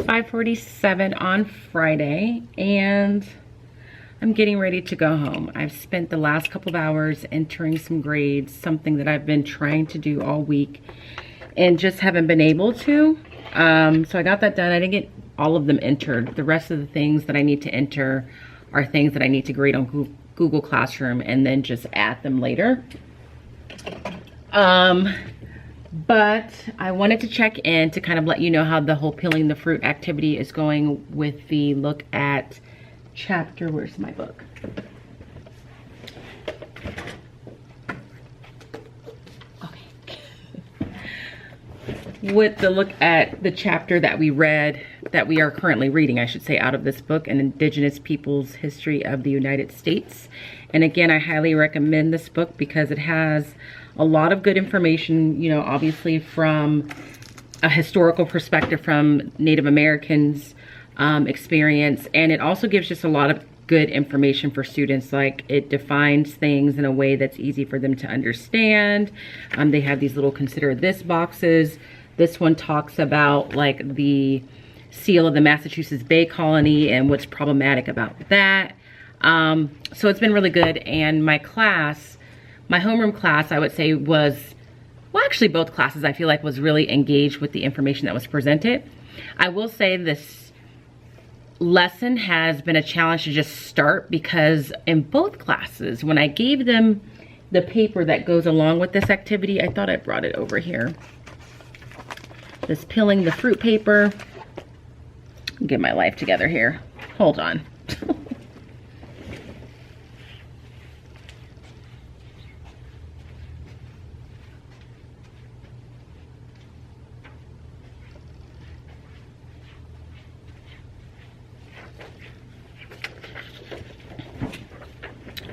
5:47 on Friday, and I'm getting ready to go home. I've spent the last couple of hours entering some grades, something that I've been trying to do all week and just haven't been able to. So I got that done. I didn't get all of them entered. The rest of the things that I need to enter are things that I need to grade on Google Classroom and then just add them later. But I wanted to check in to kind of let you know how the whole peeling the fruit activity is going with the look at chapter, where's my book? Okay. With the look at the chapter that we read, that we are currently reading, I should say, out of this book, An Indigenous Peoples History of the United States. And again, I highly recommend this book because it has a lot of good information, you know, obviously from a historical perspective from Native Americans' experience. And it also gives just a lot of good information for students. Like, it defines things in a way that's easy for them to understand. They have these little consider this boxes. This one talks about like the seal of the Massachusetts Bay Colony and what's problematic about that. So it's been really good. And my class, my homeroom class, I would say was, well, actually both classes I feel like was really engaged with the information that was presented. I will say this lesson has been a challenge to just start because in both classes, when I gave them the paper that goes along with this activity, I thought I brought it over here. This peeling the fruit paper. Get my life together here. Hold on.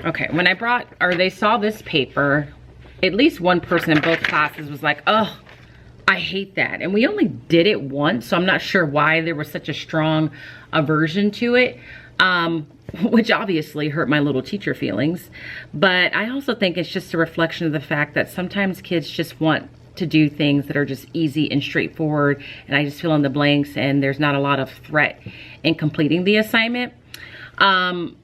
Okay, when I brought, or they saw this paper, at least one person in both classes was like, oh, I hate that. And we only did it once, so I'm not sure why there was such a strong aversion to it, which obviously hurt my little teacher feelings. But I also think it's just a reflection of the fact that sometimes kids just want to do things that are just easy and straightforward, and I just fill in the blanks, and there's not a lot of threat in completing the assignment.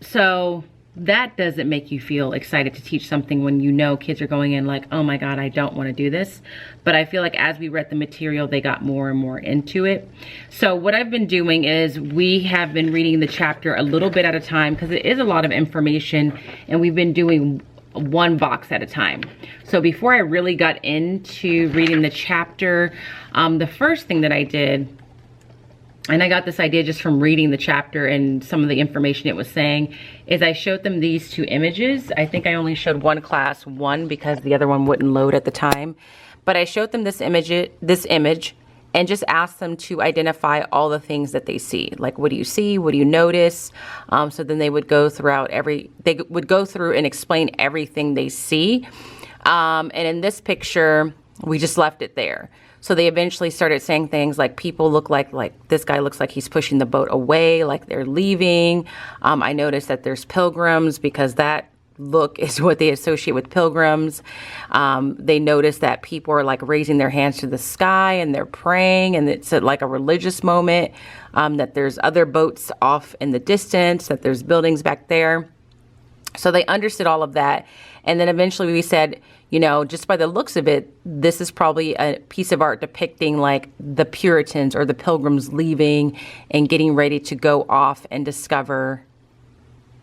So that doesn't make you feel excited to teach something when you know kids are going in like, oh my God, I don't want to do this. But I feel like as we read the material, they got more and more into it. So what I've been doing is we have been reading the chapter a little bit at a time because it is a lot of information, and we've been doing one box at a time. So before I really got into reading the chapter, the first thing that I did, and I got this idea just from reading the chapter and some of the information it was saying, is I showed them these two images. I think I only showed one class one because the other one wouldn't load at the time. But I showed them this image and just asked them to identify all the things that they see. Like, what do you see? What do you notice? So then they would go through and explain everything they see. And in this picture, we just left it there. So they eventually started saying things like, people look like this guy looks like he's pushing the boat away, like they're leaving. I noticed that there's pilgrims because that look is what they associate with pilgrims. They notice that people are like raising their hands to the sky and they're praying, and it's like a religious moment, that there's other boats off in the distance, that there's buildings back there. So they understood all of that. And then eventually we said, you know, just by the looks of it, this is probably a piece of art depicting like the Puritans or the Pilgrims leaving and getting ready to go off and discover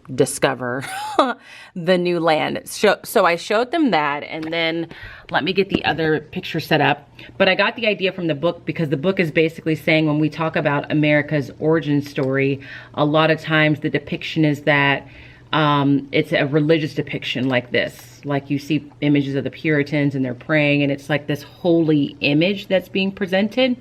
the new land. So I showed them that, and then let me get the other picture set up. But I got the idea from the book because the book is basically saying when we talk about America's origin story, a lot of times the depiction is that it's a religious depiction like this. Like you see images of the Puritans and they're praying, and it's like this holy image that's being presented.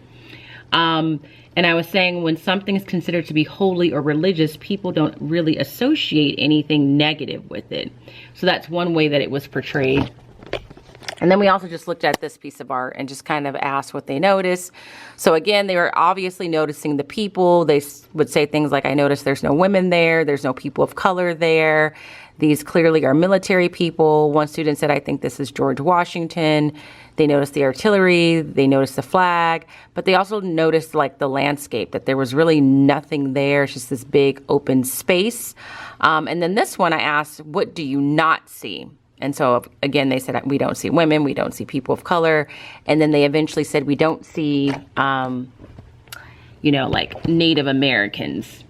And I was saying when something is considered to be holy or religious, people don't really associate anything negative with it. So that's one way that it was portrayed. And then we also just looked at this piece of art and just kind of asked what they noticed. So again, they were obviously noticing the people. They would say things like, I noticed there's no women there. There's no people of color there. These clearly are military people. One student said, I think this is George Washington. They noticed the artillery. They noticed the flag. But they also noticed like the landscape, that there was really nothing there. It's just this big open space. And then this one I asked, what do you not see? And so, again, they said, we don't see women, we don't see people of color. And then they eventually said, we don't see, you know, like Native Americans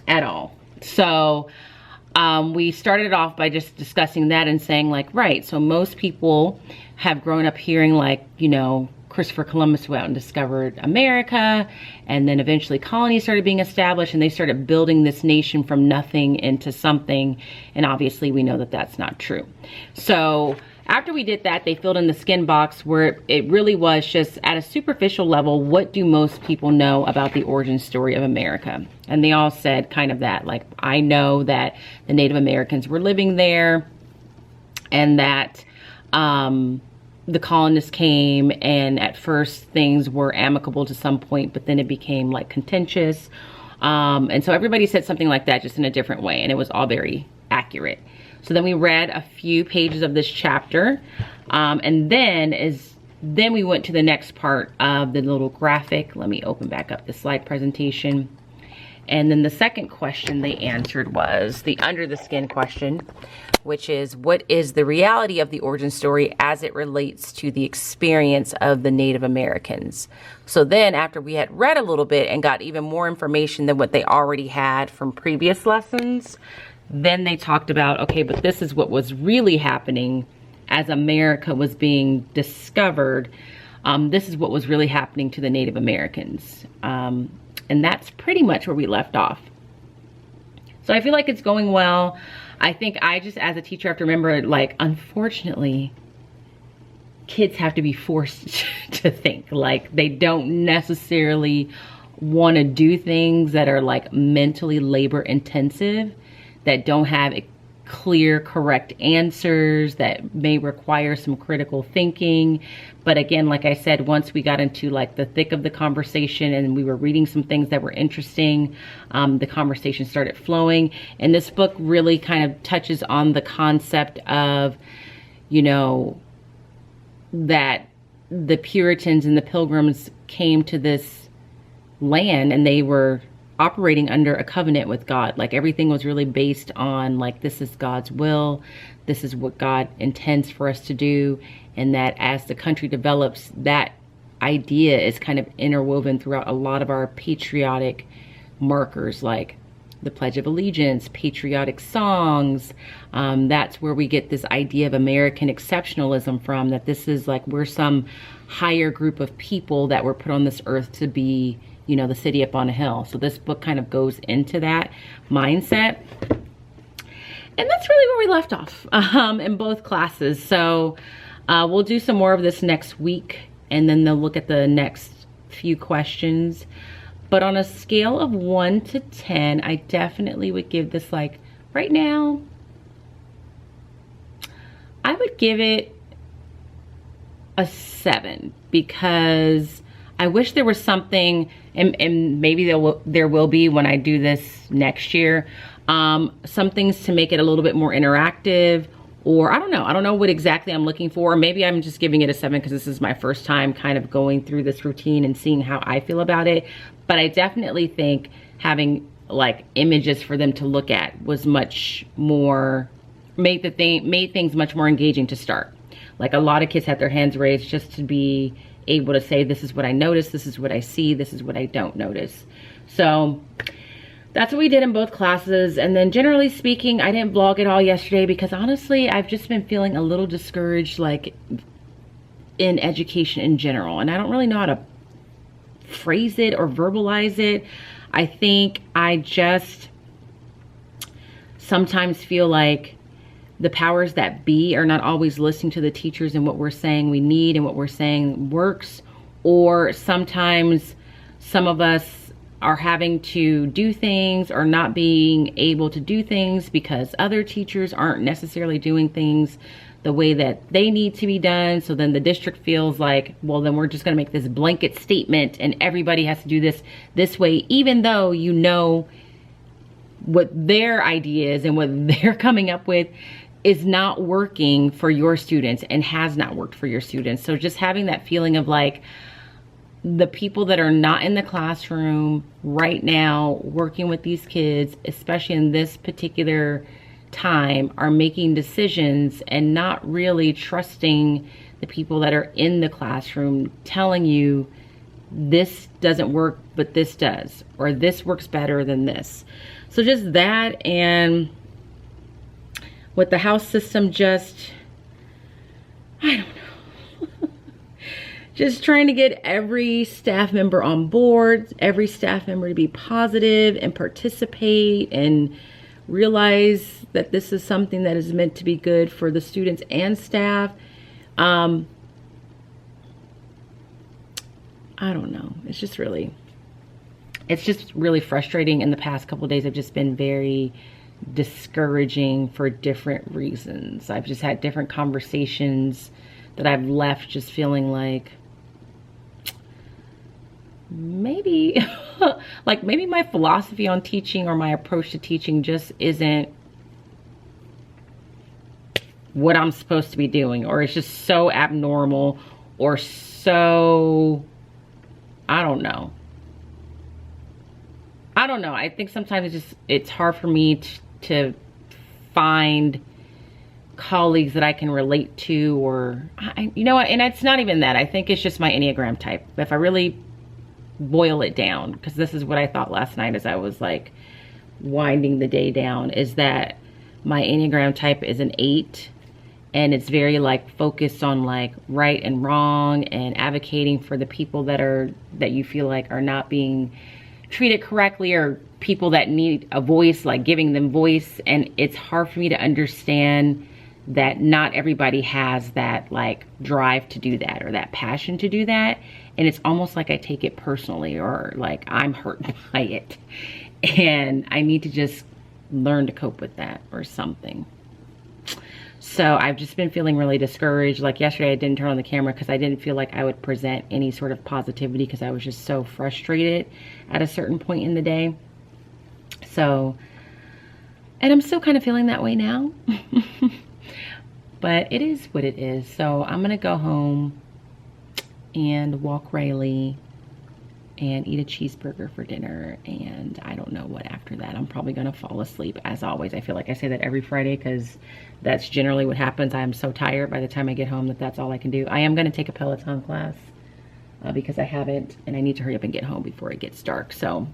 at all. So we started off by just discussing that and saying like, right, so most people have grown up hearing like, you know, Christopher Columbus went out and discovered America, and then eventually colonies started being established and they started building this nation from nothing into something. And obviously we know that that's not true. So after we did that, they filled in the skin box where it really was just at a superficial level, what do most people know about the origin story of America? And they all said kind of that, like, I know that the Native Americans were living there and that, the colonists came, and at first things were amicable to some point, but then it became like contentious. And so everybody said something like that, just in a different way, and it was all very accurate. So then we read a few pages of this chapter, and then we went to the next part of the little graphic. Let me open back up the slide presentation. And then the second question they answered was the under the skin question, which is, what is the reality of the origin story as it relates to the experience of the Native Americans? So then after we had read a little bit and got even more information than what they already had from previous lessons, then they talked about, okay, but this is what was really happening as America was being discovered. This is what was really happening to the Native Americans. And that's pretty much where we left off. So I feel like it's going well. I think I just, as a teacher, have to remember, like, unfortunately, kids have to be forced to think. Like, they don't necessarily want to do things that are, like, mentally labor intensive, that don't have clear, correct answers, that may require some critical thinking. But again, like I said, once we got into like the thick of the conversation and we were reading some things that were interesting, the conversation started flowing. And this book really kind of touches on the concept of, you know, that the Puritans and the Pilgrims came to this land and they were operating under a covenant with God. Like, everything was really based on like, this is God's will, this is what God intends for us to do, and that as the country develops, that idea is kind of interwoven throughout a lot of our patriotic markers, like the Pledge of Allegiance, patriotic songs. That's where we get this idea of American exceptionalism from, that this is like, we're some higher group of people that were put on this earth to be, you know, the city up on a hill. So this book kind of goes into that mindset. And that's really where we left off in both classes. So we'll do some more of this next week, and then they'll look at the next few questions. But on a scale of 1 to 10, I definitely would give this, like, right now, I would give it a 7, because I wish there was something, and maybe there will be when I do this next year, some things to make it a little bit more interactive, or I don't know what exactly I'm looking for. Or maybe I'm just giving it a 7 because this is my first time kind of going through this routine and seeing how I feel about it. But I definitely think having like images for them to look at was much more, made things much more engaging to start. Like, a lot of kids had their hands raised just to be able to say, this is what I notice, this is what I see, this is what I don't notice. So that's what we did in both classes. And then generally speaking, I didn't vlog it all yesterday because honestly, I've just been feeling a little discouraged, like, in education in general. And I don't really know how to phrase it or verbalize it. I think I just sometimes feel like the powers that be are not always listening to the teachers and what we're saying we need and what we're saying works. Or sometimes some of us are having to do things or not being able to do things because other teachers aren't necessarily doing things the way that they need to be done. So then the district feels like, well, then we're just going to make this blanket statement and everybody has to do this way, even though you know what their ideas and what they're coming up with is not working for your students and has not worked for your students. So just having that feeling of like, the people that are not in the classroom right now working with these kids, especially in this particular time, are making decisions and not really trusting the people that are in the classroom telling you this doesn't work, but this does, or this works better than this. So just that, and with the house system, just, I don't know. Just trying to get every staff member on board, every staff member to be positive and participate and realize that this is something that is meant to be good for the students and staff. I don't know. It's just really frustrating. In the past couple of days, I've just been very discouraging for different reasons. I've just had different conversations that I've left just feeling like, maybe like maybe my philosophy on teaching or my approach to teaching just isn't what I'm supposed to be doing, or it's just so abnormal, or so, I don't know. I think sometimes it's hard for me to find colleagues that I can relate to, or you know what, and it's not even that. I think it's just my Enneagram type. If I really boil it down, because this is what I thought last night as I was like winding the day down, is that my Enneagram type is an 8, and it's very like focused on like right and wrong and advocating for the people that you feel like are not being treated correctly, or people that need a voice, like giving them voice. And it's hard for me to understand that not everybody has that like drive to do that or that passion to do that. And it's almost like I take it personally, or like I'm hurt by it. And I need to just learn to cope with that or something. So I've just been feeling really discouraged. Like yesterday I didn't turn on the camera because I didn't feel like I would present any sort of positivity, because I was just so frustrated at a certain point in the day. So, and I'm still kind of feeling that way now. But it is what it is. So I'm going to go home and walk Riley and eat a cheeseburger for dinner, and I don't know what after that. I'm probably going to fall asleep as always. I feel like I say that every Friday because that's generally what happens. I am so tired by the time I get home that's all I can do. I am going to take a Peloton class because I haven't, and I need to hurry up and get home before it gets dark. So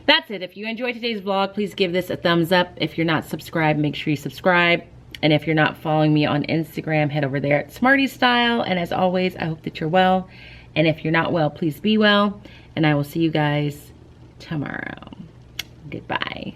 that's it. If you enjoyed today's vlog, please give this a thumbs up. If you're not subscribed, make sure you subscribe. And if you're not following me on Instagram, head over there at Smarty Style. And as always, I hope that you're well. And if you're not well, please be well. And I will see you guys tomorrow. Goodbye.